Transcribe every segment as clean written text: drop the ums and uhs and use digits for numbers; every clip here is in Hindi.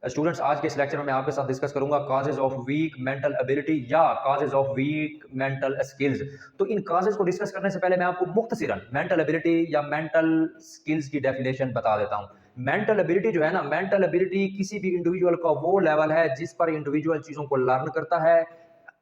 स्टूडेंट्स, आज के इस लेक्चर में मैं आपके साथ डिस्कस करूंगा causes of weak mental ability या causes of weak mental skills. तो इन काजेज को डिस्कस करने से पहले मैं आपको मुख्तसरन मेंटल एबिलिटी या मेंटल स्किल्स की डेफिनेशन बता देता हूं। मेंटल एबिलिटी जो है ना, मेंटल एबिलिटी किसी भी इंडिविजुअल का वो लेवल है जिस पर इंडिविजुअल चीजों को लर्न करता है,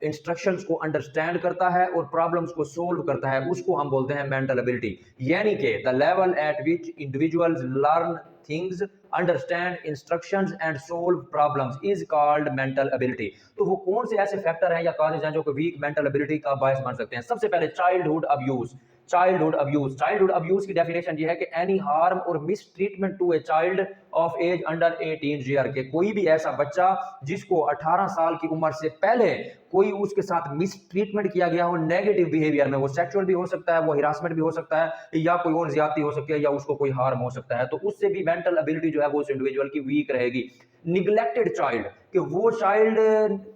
इंस्ट्रक्शंस को अंडरस्टैंड करता है और प्रॉब्लम्स को सोल्व करता है, उसको हम बोलते हैं मेंटल एबिलिटी। यानी कि the level eight which individuals learn things, understand instructions and solve problems is called mental ability. तो वो कौन से ऐसे फैक्टर हैं या कॉजेज हैं जो कि वीक मेंटल एबिलिटी का बायस बन सकते हैं? सबसे पहले चाइल्डहुड अब्यूज। चाइल्डहुड अब्यूज की डेफिनेशन ये है कि एनी हार्म और mistreatment to a child of age under 18 year के, कोई भी ऐसा बच्चा जिसको 18 साल की उम्र से पहले कोई उसके साथ मिस ट्रीटमेंट किया गया हो नेगेटिव बिहेवियर में, वो सेक्सुअल भी हो सकता है, वो हिरासमेंट भी हो सकता है, या कोई और ज्यादती हो सकती है, या उसको कोई हार्म हो सकता है, तो उससे भी मेंटल एबिलिटी जो है वो उस इंडिविजुअल की वीक रहेगी। निग्लेक्टेड चाइल्ड, कि वो चाइल्ड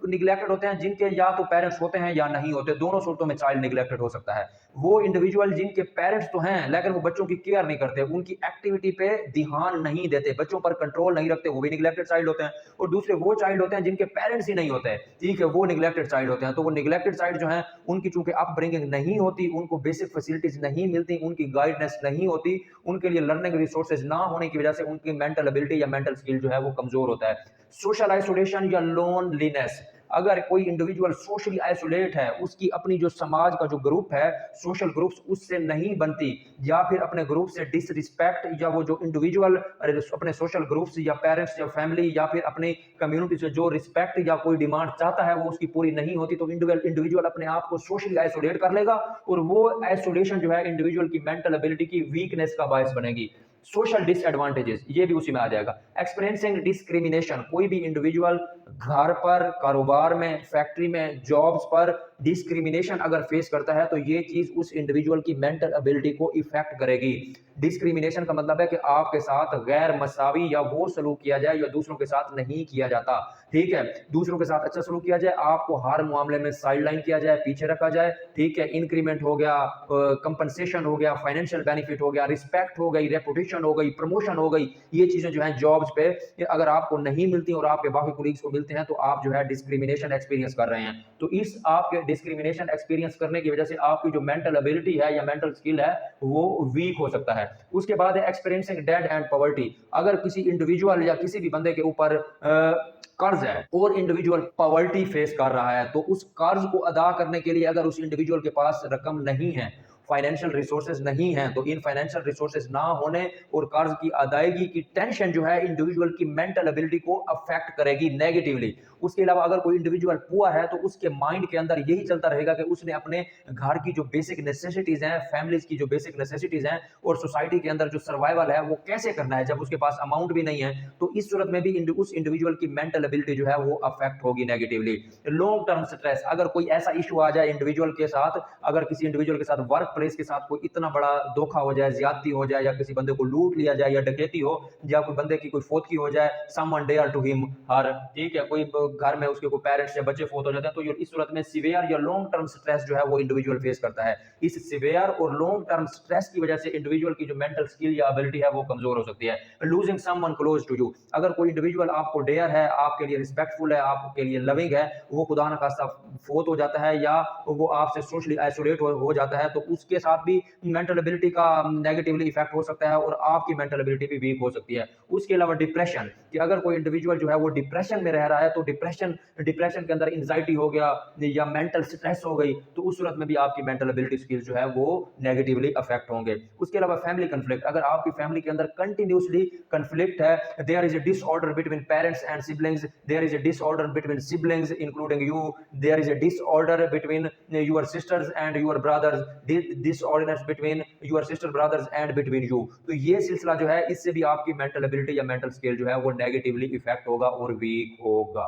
निग्लेक्टेड होते हैं जिनके या तो पेरेंट्स होते हैं या नहीं होते, दोनों सूरतों में चाइल्ड निग्लेक्टेड हो सकता है। वो इंडिविजुअल जिनके पेरेंट्स तो हैं लेकिन वो बच्चों की केयर नहीं करते, उनकी एक्टिविटी पे ध्यान नहीं देते, बच्चों पर कंट्रोल नहीं रखते, वो भी निग्लेक्टेड चाइल्ड होते हैं। और दूसरे वो चाइल्ड होते हैं जिनके पेरेंट्स ही नहीं होते हैं, ठीक है, वो निग्लेक्टेड चाइल्ड होते हैं। तो वो निग्लेक्टेड चाइल्ड जो है, उनकी चूंकि अपब्रिंगिंग नहीं होती, उनको बेसिक फैसिलिटीज नहीं मिलती, उनकी गाइडेंस नहीं होती, उनके लिए लर्निंग रिसोर्सेज ना होने की वजह से उनकी मेंटल एबिलिटी या मेंटल स्किल जो है वो कमजोर होता है। सोशल आइसोलेशन या लोनलीनेस, अगर कोई इंडिविजुअल सोशली आइसोलेट है, उसकी अपनी जो समाज का जो ग्रुप है, सोशल ग्रुप्स उससे नहीं बनती, या फिर अपने ग्रुप से डिसरिस्पेक्ट, या वो जो इंडिविजुअल अपने सोशल ग्रुप्स या पेरेंट्स या फैमिली या फिर अपनी कम्युनिटी से जो रिस्पेक्ट या कोई डिमांड चाहता है वो उसकी पूरी नहीं होती, तो इंडिविजुअल अपने आप को सोशली आइसोलेट कर लेगा, और वो आइसोलेशन जो है इंडिविजुअल की मेंटल एबिलिटी की वीकनेस का बायस बनेगी। सोशल डिसएडवांटेजेस, ये भी उसी में आ जाएगा। एक्सपीरियंसिंग डिस्क्रिमिनेशन, कोई भी इंडिविजुअल घर पर, कारोबार में, फैक्ट्री में, जॉब्स पर डिस्क्रिमिनेशन अगर फेस करता है तो ये चीज उस इंडिविजुअल की मेंटल एबिलिटी को इफेक्ट करेगी। डिस्क्रिमिनेशन का मतलब है कि आपके साथ गैर मसावी या वो सलूक किया जाए या दूसरों के साथ नहीं किया जाता, ठीक है, दूसरों के साथ अच्छा सलूक किया जाए, आपको हर मामले में साइडलाइन किया जाए, पीछे रखा जाए, ठीक है, इंक्रीमेंट हो गया, कंपनसेशन हो गया, फाइनेंशियल बेनिफिट हो गया, रिस्पेक्ट हो गई, रेपुटेशन हो गई, प्रमोशन हो गई, ये चीजें जो है जॉब्स पे अगर आपको नहीं मिलती और आपके बाकी कोलीग्स को मिलते हैं तो आप जो है डिस्क्रिमिनेशन एक्सपीरियंस कर रहे हैं। तो इस आपके डिस्क्रिमिनेशन एक्सपीरियंस करने की वजह से आपकी जो मेंटल एबिलिटी है या मेंटल स्किल है वो वीक हो सकता है। उसके बाद है एक्सपीरियंसिंग डेट एंड पॉवर्टी, अगर किसी इंडिविजुअल या किसी भी बंदे के ऊपर कर्ज है और इंडिविजुअल पॉवर्टी फेस कर रहा है, तो उस कर्ज को अदा करने के लिए अगर उस इंडिविजुअल के पास रकम नहीं है, फाइनेंशियल रिसोर्सेज नहीं है, तो इन फाइनेंशियल रिसोर्सेज ना होने और कर्ज की अदायगी की टेंशन जो है इंडिविजुअल की मेंटल एबिलिटी को अफेक्ट करेगी नेगेटिवली। उसके अलावा अगर कोई इंडिविजुअल पुअर है तो उसके माइंड के अंदर यही चलता रहेगा कि उसने अपने घर की जो बेसिक नेसेसिटीज हैं, फैमिलीज की जो बेसिक नेसेसिटीज हैं और सोसाइटी के अंदर जो सर्वाइवल है वो कैसे करना है जब उसके पास अमाउंट भी नहीं है। तो इस सूरत में भी उस इंडिविजुअल की मेंटल एबिलिटी जो है वो अफेक्ट होगी नेगेटिवली। लॉन्ग टर्म स्ट्रेस, अगर कोई ऐसा इशू आ जाए इंडिविजुअल के साथ, अगर किसी इंडिविजुअल के साथ वर्क प्लेस के साथ कोई इतना बड़ा धोखा हो जाए, ज्यादती हो जाए, या किसी बंदे को लूट लिया जाए, या डकैती हो, या कोई बंदे की कोई फौतगी हो जाए, someone dear to him her, ठीक है, कोई घर में उसके कोई पेरेंट्स या बच्चे फौत हो जाते हैं, तो इस सूरत में सिवियर या लॉन्ग टर्म स्ट्रेस जो है वो इंडिविजुअल फेस करता है। इस सिवियर और लॉन्ग टर्म स्ट्रेस की वजह से इंडिविजुअल की जो मेंटल स्किल या एबिलिटी है वो कमजोर हो सकती है। Losing someone close to you, अगर कोई इंडिविजुअल आपको डेयर है, आपके लिए रिस्पेक्टफुल है, आपके लिए लविंग है, वो खुदा न खास्ता फोत हो जाता है या वो आपसे सोशली आइसोलेट हो जाता है, तो उसके साथ भी मेंटल एबिलिटी का नेगेटिवली इफेक्ट हो सकता है और आपकी मेंटल एबिलिटी भी वीक हो सकती है। उसके अलावा डिप्रेशन, कि अगर कोई इंडिविजुअल जो है वो डिप्रेशन में रह रहा है, तो डिप्रेशन के अंदर एंजाइटी हो गया या मेंटल स्ट्रेस हो गई, तो उस सूरत में भी आपकी मेंटल एबिलिटी स्किल जो है वो नेगेटिवली अफेक्ट होंगे। उसके अलावा फैमिली कंफ्लिक्ट, अगर आपकी फैमिली के अंदर कंटिन्यूसली कंफ्लिक्ट है, there is a disorder between parents and siblings, there is a disorder between siblings including you, there is a disorder between your sisters and your brothers, disorderness between your sister brothers and between you, तो ये सिलसिला जो है इससे भी आपकी मेंटल एबिलिटी या मेंटल स्किल जो है वो नेगेटिवली इफेक्ट होगा और वीक होगा।